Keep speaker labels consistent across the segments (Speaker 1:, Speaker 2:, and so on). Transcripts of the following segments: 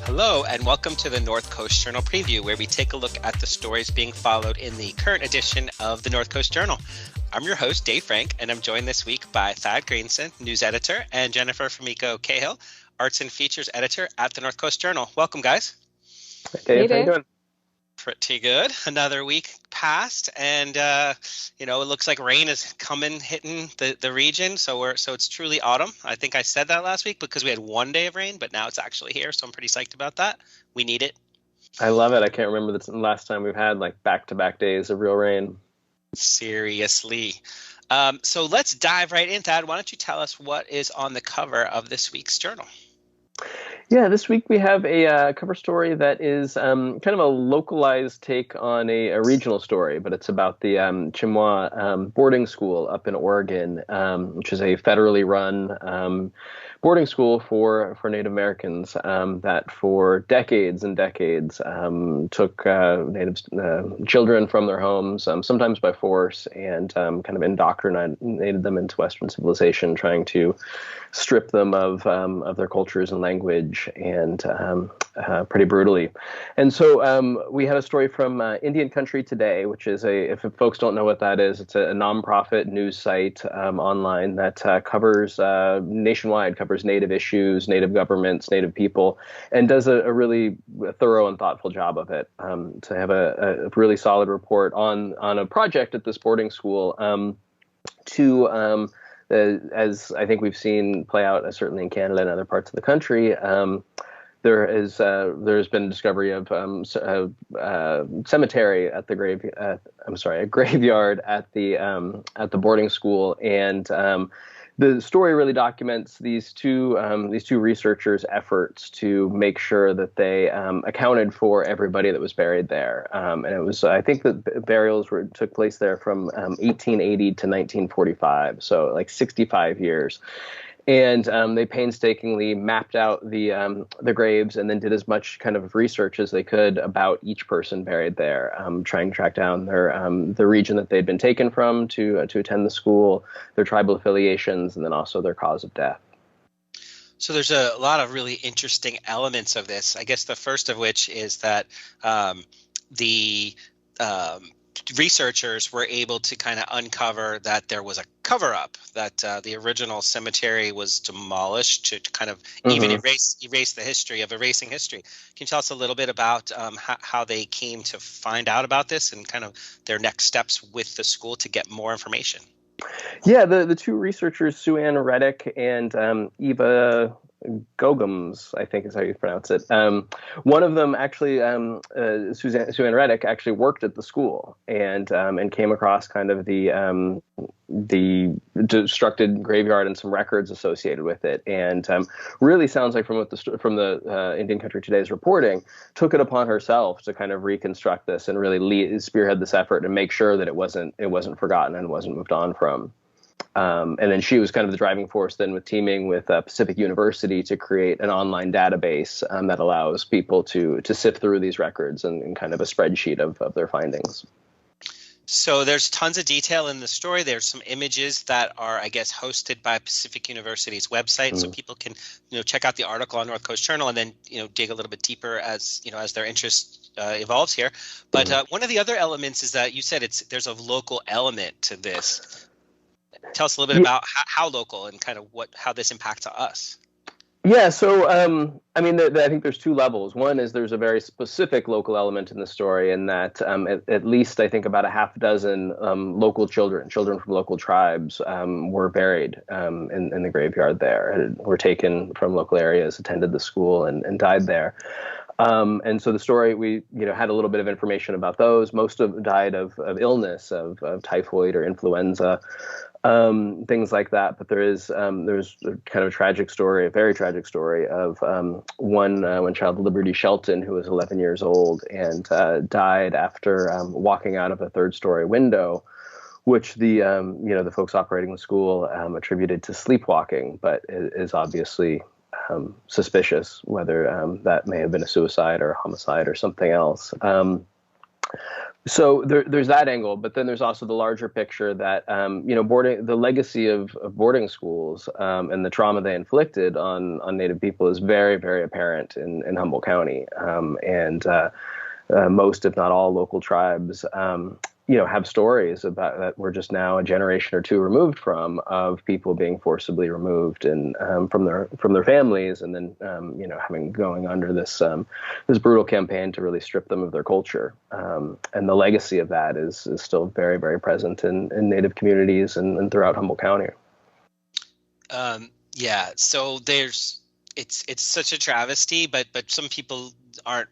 Speaker 1: Hello, and welcome to the North Coast Journal Preview, where we take a look at the stories being followed in the current edition of the North Coast Journal. I'm your host, Dave Frank, and I'm joined this week by Thad Greenson, news editor, and Jennifer Fumiko Cahill, arts and features editor at the North Coast Journal. Welcome, guys.
Speaker 2: Hey, Dave, how you doing?
Speaker 1: Pretty good. Another week passed, and it looks like rain is hitting the region. So it's truly autumn. I think I said that last week because we had one day of rain, but now it's actually here. So I'm pretty psyched about that. We need it.
Speaker 2: I love it. I can't remember the last time we've had like back-to-back days of real rain.
Speaker 1: Seriously. So let's dive right in, Thad. Why don't you tell us what is on the cover of this week's journal?
Speaker 2: Yeah, this week we have a cover story that is kind of a localized take on a regional story, but it's about the Chimois boarding school up in Oregon, which is a federally run boarding school for Native Americans that for decades and decades took Native children from their homes, sometimes by force, and kind of indoctrinated them into Western civilization, trying to strip them of their cultures and language, and pretty brutally. And so we had a story from Indian Country Today, which is if folks don't know what that is, it's a nonprofit news site online that covers nationwide, covers Native issues, Native governments, Native people, and does a really thorough and thoughtful job of it. To have a really solid report on a project at this boarding school as I think we've seen play out, certainly in Canada and other parts of the country, there's been discovery of cemetery at the a graveyard at the boarding school, and the story really documents these two researchers' efforts to make sure that they accounted for everybody that was buried there. And it was, I think, that burials took place there from 1880 to 1945, so like 65 years. And they painstakingly mapped out the graves, and then did as much kind of research as they could about each person buried there, trying to track down the region that they'd been taken from to attend the school, their tribal affiliations, and then also their cause of death.
Speaker 1: So there's a lot of really interesting elements of this. I guess the first of which is that the researchers were able to kind of uncover that there was a cover-up, that the original cemetery was demolished to kind of even erase the history of erasing history. Can you tell us a little bit about how they came to find out about this and kind of their next steps with the school to get more information?
Speaker 2: Yeah, the two researchers, Sue-Ann Reddick and Eva Gogums, I think is how you pronounce it. One of them actually, Sue-Ann Reddick, actually worked at the school and came across kind of the destructed graveyard and some records associated with it, and really sounds like from the Indian Country Today's reporting, took it upon herself to kind of reconstruct this and really spearhead this effort and make sure that it wasn't forgotten and wasn't moved on from. And then she was kind of the driving force then with teaming with Pacific University to create an online database that allows people to sift through these records and kind of a spreadsheet of their findings.
Speaker 1: So there's tons of detail in the story. There's some images that are, I guess, hosted by Pacific University's website, so people can, check out the article on North Coast Journal and then, dig a little bit deeper as their interest evolves here. But one of the other elements is that you said there's a local element to this. Tell us a little bit about how local and kind of how this impacts us.
Speaker 2: Yeah, so I think there's two levels. One is there's a very specific local element in the story, in that at least I think about a half dozen local children from local tribes were buried in the graveyard there, and were taken from local areas, attended the school, and died there. And so the story, we had a little bit of information about those. Most of them died of illness, of typhoid or influenza. things like that. But there's kind of a tragic story, a very tragic story of one child, Liberty Shelton, who was 11 years old and died after walking out of a third-story window, which the folks operating the school attributed to sleepwalking, but is obviously suspicious whether that may have been a suicide or a homicide or something else. So there's that angle, but then there's also the larger picture that the legacy of boarding schools and the trauma they inflicted on Native people is very, very apparent in Humboldt County, and most, if not all, local tribes have stories about that we're just now a generation or two removed from, of people being forcibly removed and from their families, and then having going under this brutal campaign to really strip them of their culture. And the legacy of that is still very, very present in Native communities and throughout Humboldt County.
Speaker 1: So it's such a travesty, but some people aren't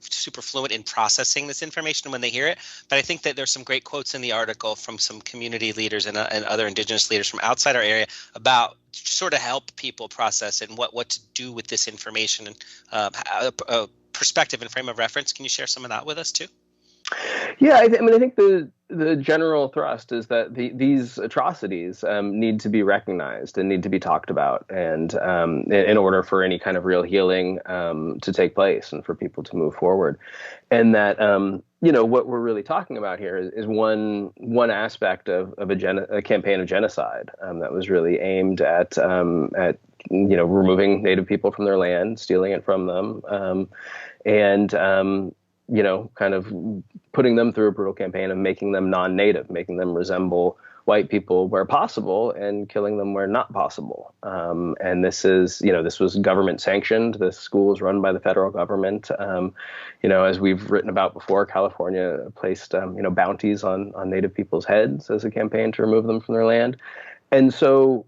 Speaker 1: super fluent in processing this information when they hear it. But I think that there's some great quotes in the article from some community leaders and other indigenous leaders from outside our area about sort of help people process and what to do with this information and a perspective and frame of reference. Can you share some of that with us too?
Speaker 2: Yeah, I think the general thrust is that these atrocities need to be recognized and need to be talked about, and in order for any kind of real healing to take place and for people to move forward, and that what we're really talking about here is one aspect of a campaign of genocide that was really aimed at removing Native people from their land, stealing it from them, and kind of putting them through a brutal campaign of making them non-native, making them resemble white people where possible and killing them where not possible. And this was government sanctioned. This school is run by the federal government. As we've written about before, California placed, bounties on Native people's heads as a campaign to remove them from their land. And so,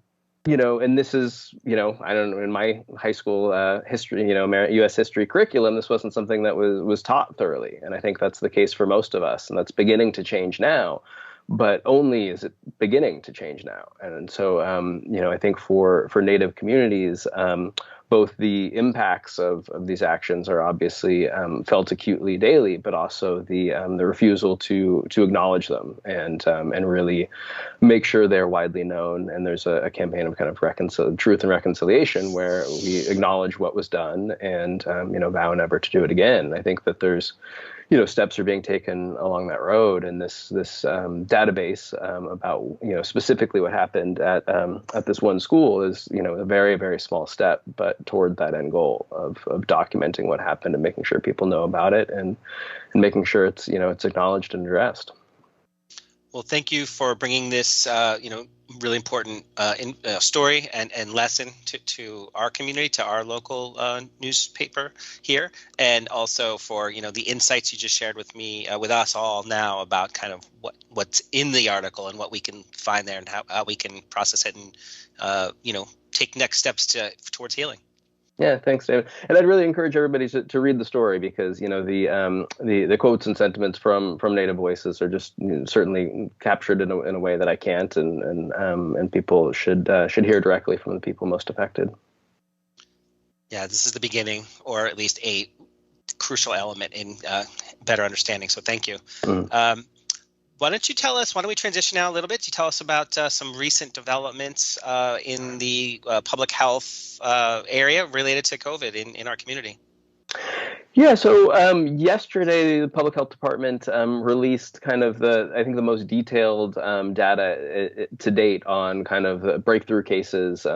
Speaker 2: and this is, I don't know, in my high school history, U.S. history curriculum, this wasn't something that was taught thoroughly. And I think that's the case for most of us. And that's beginning to change now. But only is it beginning to change now. And so, I think for Native communities, both the impacts of these actions are obviously felt acutely daily, but also the refusal to acknowledge them and really make sure they're widely known. And there's a campaign of kind of truth and reconciliation where we acknowledge what was done and vow never to do it again. I think that there's steps are being taken along that road, and this database about specifically what happened at this one school is a very, very small step, but toward that end goal of documenting what happened and making sure people know about it and making sure it's it's acknowledged and addressed.
Speaker 1: Well, thank you for bringing this, really important story and lesson to our community, to our local newspaper here, and also for the insights you just shared with me, with us all now about kind of what's in the article and what we can find there and how we can process it and take next steps towards healing.
Speaker 2: Yeah, thanks, David. And I'd really encourage everybody to read the story because the quotes and sentiments from Native voices are just certainly captured in a way that I can't, and people should hear directly from the people most affected.
Speaker 1: Yeah, this is the beginning, or at least a crucial element in better understanding. So thank you. Mm-hmm. Why don't we transition now a little bit? You tell us about some recent developments in the public health area related to COVID in our community.
Speaker 2: Yeah, so yesterday the Public Health Department released kind of the most detailed data to date on kind of breakthrough cases,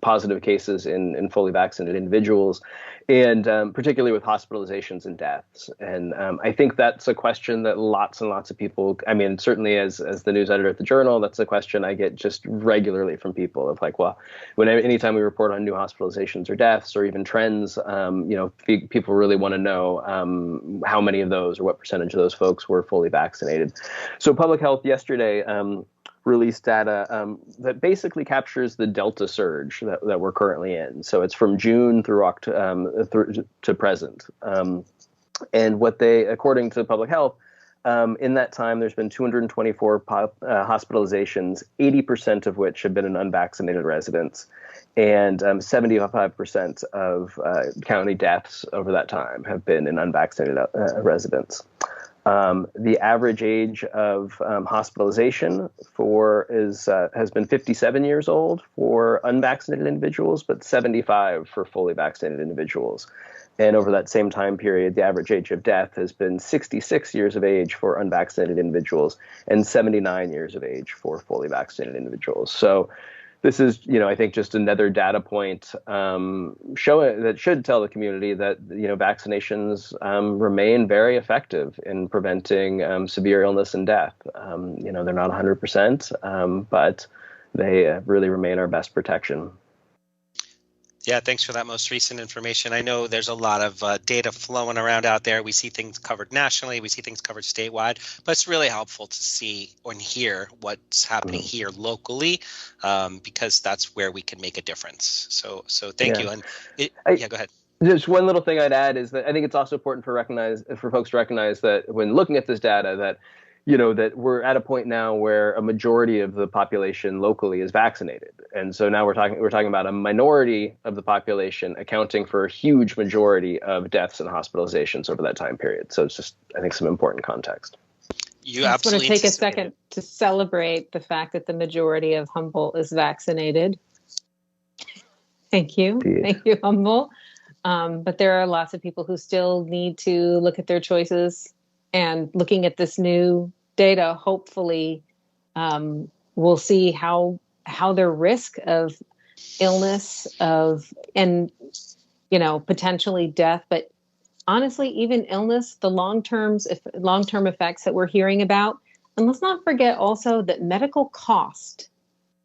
Speaker 2: positive cases in fully vaccinated individuals, and particularly with hospitalizations and deaths. And I think that's a question that lots and lots of people, certainly as the news editor at the Journal, that's a question I get just regularly from people of like, well, anytime we report on new hospitalizations or deaths or even trends, people really want to know how many of those or what percentage of those folks were fully vaccinated. So Public Health yesterday released data that basically captures the Delta surge that we're currently in. So it's from June through October to present. And what according to Public Health, in that time, there's been 224 hospitalizations, 80% of which have been in unvaccinated residents, and 75% of county deaths over that time have been in unvaccinated residents. The average age of hospitalization has been 57 years old for unvaccinated individuals, but 75 for fully vaccinated individuals. And over that same time period, the average age of death has been 66 years of age for unvaccinated individuals and 79 years of age for fully vaccinated individuals. So this is, I think just another data point showing that should tell the community that, vaccinations remain very effective in preventing severe illness and death. They're not 100%, but they really remain our best protection.
Speaker 1: Yeah, thanks for that most recent information. I know there's a lot of data flowing around out there. We see things covered nationally. We see things covered statewide. But it's really helpful to see and hear what's happening here locally, because that's where we can make a difference. So thank you. And go ahead.
Speaker 2: Just one little thing I'd add is that I think it's also important for folks to recognize that when looking at this data that that we're at a point now where a majority of the population locally is vaccinated. And so now we're talking about a minority of the population accounting for a huge majority of deaths and hospitalizations over that time period. So it's just, I think, some important context.
Speaker 3: I just want to take a second to celebrate the fact that the majority of Humboldt is vaccinated. Thank you. Indeed. Thank you, Humboldt. But there are lots of people who still need to look at their choices. And looking at this new data, hopefully, we'll see how their risk of illness and potentially death, but honestly, even illness, the long-term effects that we're hearing about. And let's not forget also that medical cost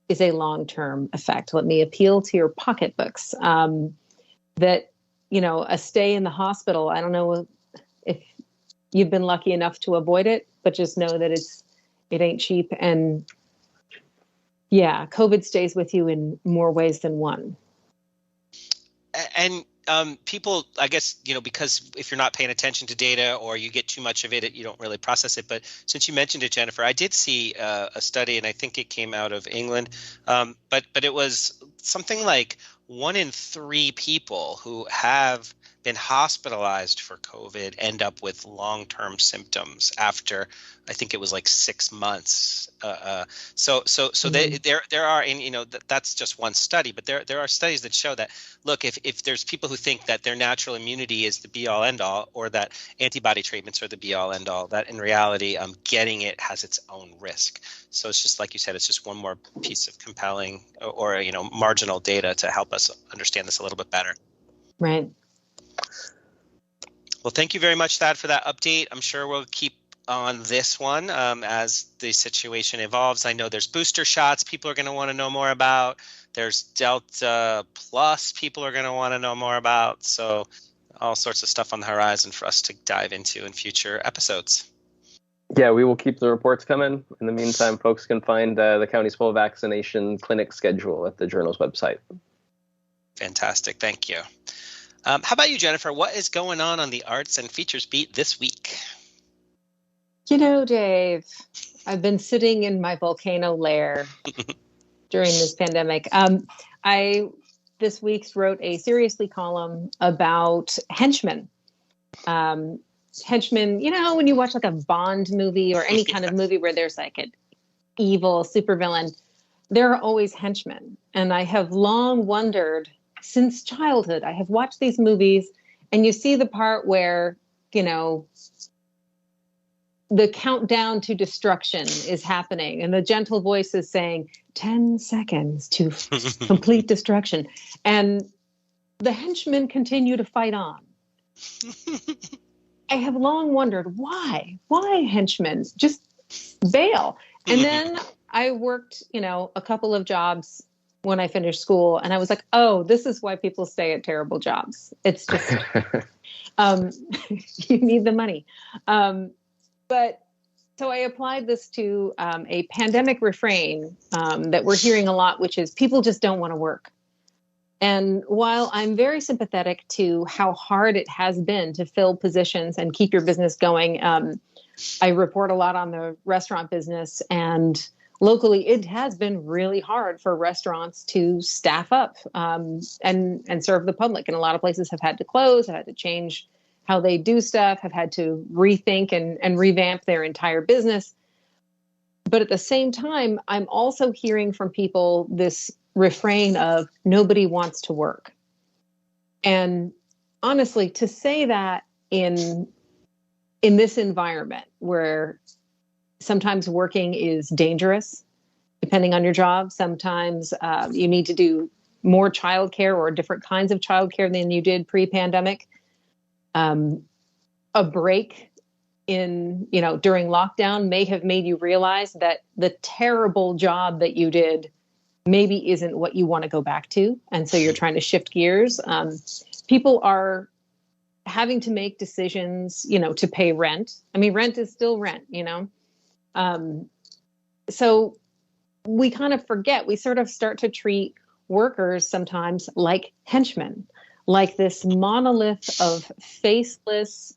Speaker 3: is a long-term effect. Let me appeal to your pocketbooks. That a stay in the hospital. I don't know if you've been lucky enough to avoid it, but just know that it ain't cheap. And yeah, COVID stays with you in more ways than one.
Speaker 1: And people, I guess, because if you're not paying attention to data or you get too much of it, you don't really process it. But since you mentioned it, Jennifer, I did see a study, and I think it came out of England, but it was something like 1 in 3 people who have been hospitalized for COVID end up with long-term symptoms after, I think it was like 6 months. So there are, and that's just one study, but there are studies that show that, look, if there's people who think that their natural immunity is the be-all end-all, or that antibody treatments are the be-all end-all, that in reality, getting it has its own risk. So it's just like you said, it's just one more piece of compelling or marginal data to help us understand this a little bit better.
Speaker 3: Right.
Speaker 1: Well, thank you very much, Thad, for that update. I'm sure we'll keep on this one as the situation evolves. I know there's booster shots people are going to want to know more about. There's Delta Plus people are going to want to know more about. So all sorts of stuff on the horizon for us to dive into in future episodes.
Speaker 2: Yeah, we will keep the reports coming. In the meantime, folks can find the county's full vaccination clinic schedule at the Journal's website.
Speaker 1: Fantastic. Thank you. How about you, Jennifer? What is going on the arts and features beat this week?
Speaker 3: Dave, I've been sitting in my volcano lair during this pandemic. I this week wrote a Seriously column about henchmen. Henchmen, when you watch like a Bond movie or any kind of movie where there's like an evil supervillain, there are always henchmen. And I have long wondered, since childhood, I have watched these movies, and you see the part where, the countdown to destruction is happening, and the gentle voice is saying 10 seconds to complete destruction. And the henchmen continue to fight on. I have long wondered why henchmen just bail. And then I worked, a couple of jobs when I finished school, and I was like, oh, this is why people stay at terrible jobs. It's just, you need the money. But so I applied this to a pandemic refrain that we're hearing a lot, which is people just don't want to work. And while I'm very sympathetic to how hard it has been to fill positions and keep your business going, I report a lot on the restaurant business, and locally it has been really hard for restaurants to staff up and serve the public. And a lot of places have had to close, have had to change how they do stuff, have had to rethink and revamp their entire business. But at the same time, I'm also hearing from people this refrain of nobody wants to work. And honestly, to say that in this environment where sometimes working is dangerous, depending on your job, sometimes you need to do more childcare or different kinds of childcare than you did pre-pandemic. A break during lockdown may have made you realize that the terrible job that you did maybe isn't what you want to go back to. And so you're trying to shift gears. People are having to make decisions, to pay rent. I mean, rent is still rent, So we kind of forget, we sort of start to treat workers sometimes like henchmen, like this monolith of faceless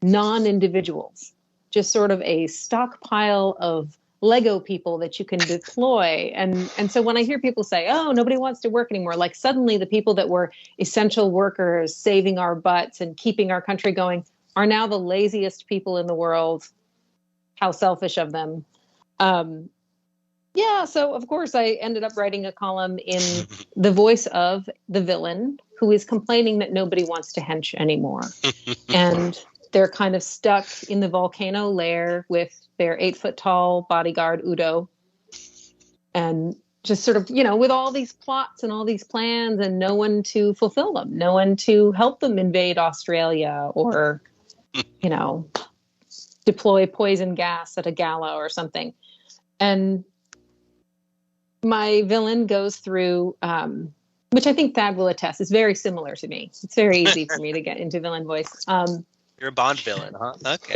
Speaker 3: non-individuals, just sort of a stockpile of Lego people that you can deploy. And so when I hear people say, oh, nobody wants to work anymore, like suddenly the people that were essential workers saving our butts and keeping our country going are now the laziest people in the world. How selfish of them. So of course I ended up writing a column in the voice of the villain who is complaining that nobody wants to hench anymore. And they're kind of stuck in the volcano lair with their 8-foot-tall bodyguard, Udo. And just sort of, with all these plots and all these plans and no one to fulfill them, no one to help them invade Australia or, deploy poison gas at a gala or something. And my villain goes through, which I think Thad will attest, is very similar to me. It's very easy for me to get into villain voice.
Speaker 1: You're a Bond villain, huh? Okay.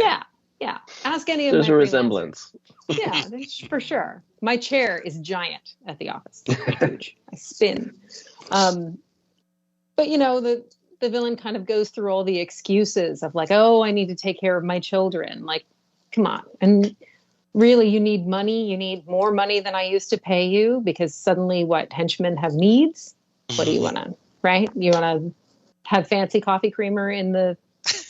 Speaker 3: Yeah. Ask any of
Speaker 2: There's
Speaker 3: my
Speaker 2: a resemblance.
Speaker 3: Yeah, for sure. My chair is giant at the office. It's huge. I spin. But the villain kind of goes through all the excuses of like, oh, I need to take care of my children. Like, come on. And really, you need money. You need more money than I used to pay you because suddenly henchmen have needs. What do you want to, right? You want to have fancy coffee creamer in the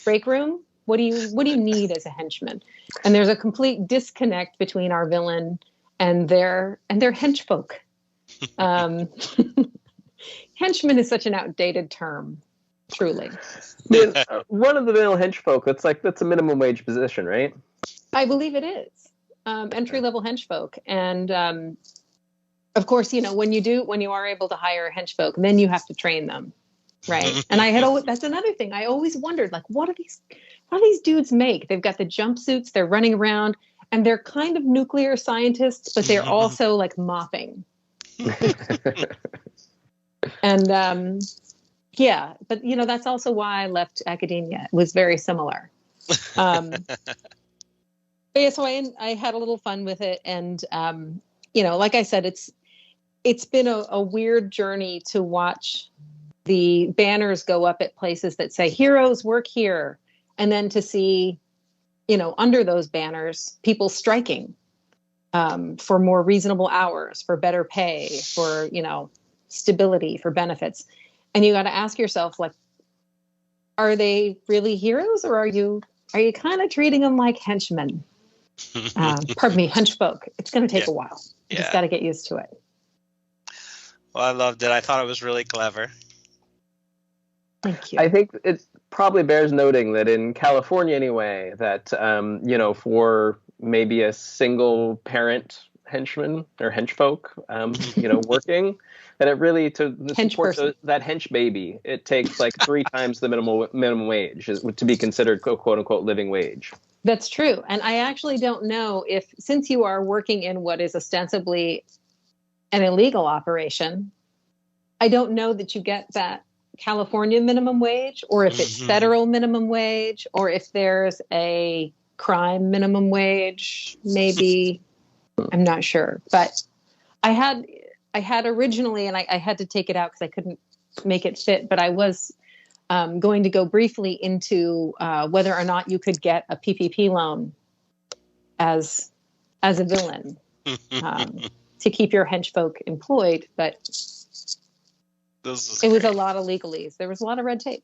Speaker 3: break room? What do you need as a henchman? And there's a complete disconnect between our villain and their henchfolk. Henchman is such an outdated term, truly.
Speaker 2: One of the middle henchfolk, that's a minimum wage position, right?
Speaker 3: I believe it is. Entry-level henchfolk. And of course, when you are able to hire henchfolk, then you have to train them. Right. And that's another thing. I always wondered, like, what do these dudes make? They've got the jumpsuits, they're running around, and they're kind of nuclear scientists, but they're also like mopping. And but that's also why I left academia. It was very similar. But yeah, so I had a little fun with it. And, like I said, it's been a weird journey to watch the banners go up at places that say heroes work here. And then to see, under those banners, people striking for more reasonable hours, for better pay, for, stability, for benefits. And you got to ask yourself, like, are they really heroes or are you kind of treating them like henchmen? Pardon me, henchfolk. It's going to take a while. You just got to get used to it.
Speaker 1: Well, I loved it. I thought it was really clever.
Speaker 3: Thank you.
Speaker 2: I think it probably bears noting that in California anyway, that, for maybe a single parent henchman or henchfolk, working, that it really, to support that hench baby, it takes like 3 times the minimum wage to be considered quote unquote living wage.
Speaker 3: That's true. And I actually don't know if, since you are working in what is ostensibly an illegal operation, I don't know that you get that California minimum wage, or if it's federal minimum wage, or if there's a crime minimum wage, maybe. I'm not sure. But I had had originally, and I had to take it out because I couldn't make it fit, but I was going to go briefly into whether or not you could get a PPP loan as a villain to keep your henchfolk employed, but it was a lot of legalese. There was a lot of red tape.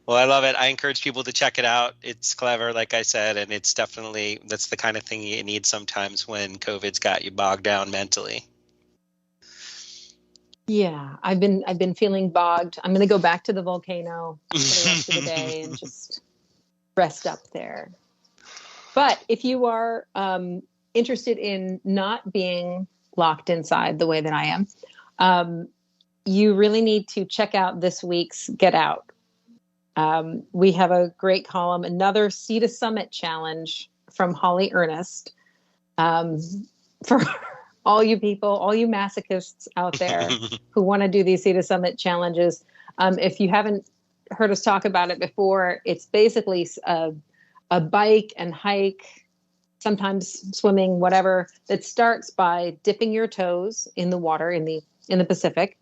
Speaker 1: Well, I love it. I encourage people to check it out. It's clever, like I said, and it's definitely, that's the kind of thing you need sometimes when COVID's got you bogged down mentally.
Speaker 3: Yeah, I've been feeling bogged. I'm going to go back to the volcano for the rest of the day and just rest up there. But if you are interested in not being locked inside the way that I am, you really need to check out this week's Get Out. We have a great column, another Sea to Summit challenge from Holly Ernest. For all you people, all you masochists out there who want to do these Sea to Summit challenges, if you haven't heard us talk about it before, it's basically a bike and hike, sometimes swimming, whatever, that starts by dipping your toes in the water in the Pacific,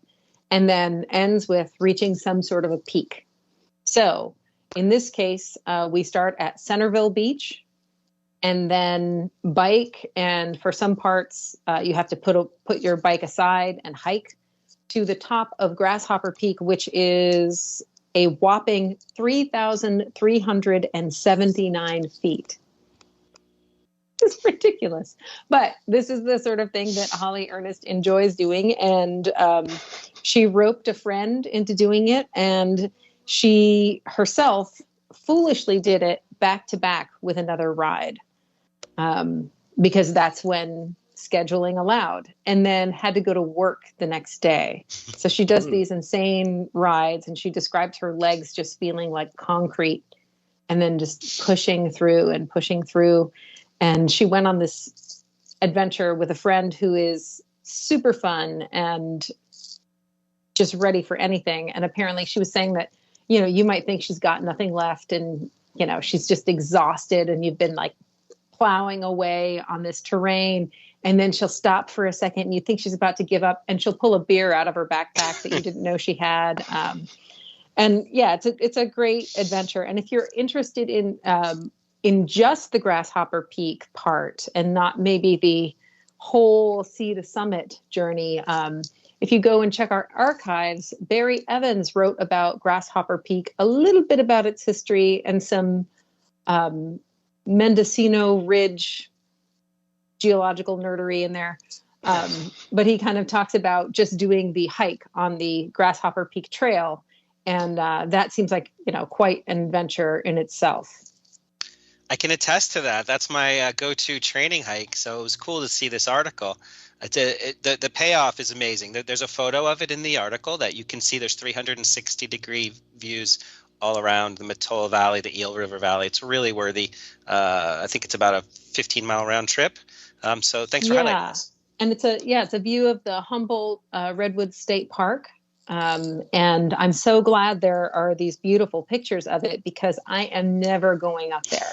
Speaker 3: and then ends with reaching some sort of a peak. So in this case, we start at Centerville Beach and then bike. And for some parts, you have to put your bike aside and hike to the top of Grasshopper Peak, which is a whopping 3,379 feet. It's ridiculous. But this is the sort of thing that Holly Ernest enjoys doing. And she roped a friend into doing it. And she herself foolishly did it back to back with another ride because that's when scheduling allowed, and then had to go to work the next day. So she does these insane rides, and she described her legs just feeling like concrete and then just pushing through. And she went on this adventure with a friend who is super fun and just ready for anything. And apparently she was saying that, you might think she's got nothing left and, she's just exhausted, and you've been like plowing away on this terrain, and then she'll stop for a second and you think she's about to give up, and she'll pull a beer out of her backpack that you didn't know she had. And yeah, it's a great adventure. And if you're interested in just the Grasshopper Peak part and not maybe the whole Sea to Summit journey, if you go and check our archives, Barry Evans wrote about Grasshopper Peak, a little bit about its history and some Mendocino Ridge geological nerdery in there. But he kind of talks about just doing the hike on the Grasshopper Peak Trail. And that seems like, quite an adventure in itself.
Speaker 1: I can attest to that. That's my go-to training hike. So it was cool to see this article. The payoff is amazing. There's a photo of it in the article that you can see. There's 360-degree views all around the Matola Valley, the Eel River Valley. It's really worthy. I think it's about a 15-mile round trip. So thanks for highlighting this.
Speaker 3: And it's a view of the Humboldt Redwood State Park. And I'm so glad there are these beautiful pictures of it because I am never going up there.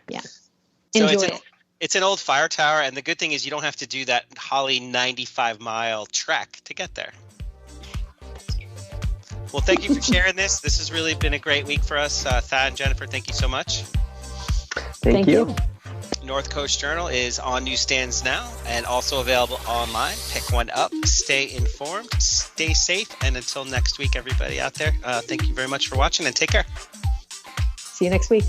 Speaker 3: Yeah. Enjoy it.
Speaker 1: It's an old fire tower, and the good thing is you don't have to do that Holly 95-mile trek to get there. Well, thank you for sharing this. This has really been a great week for us. Thad and Jennifer, thank you so much.
Speaker 2: Thank you.
Speaker 1: North Coast Journal is on newsstands now and also available online. Pick one up, stay informed, stay safe, and until next week, everybody out there, thank you very much for watching and take care.
Speaker 3: See you next week.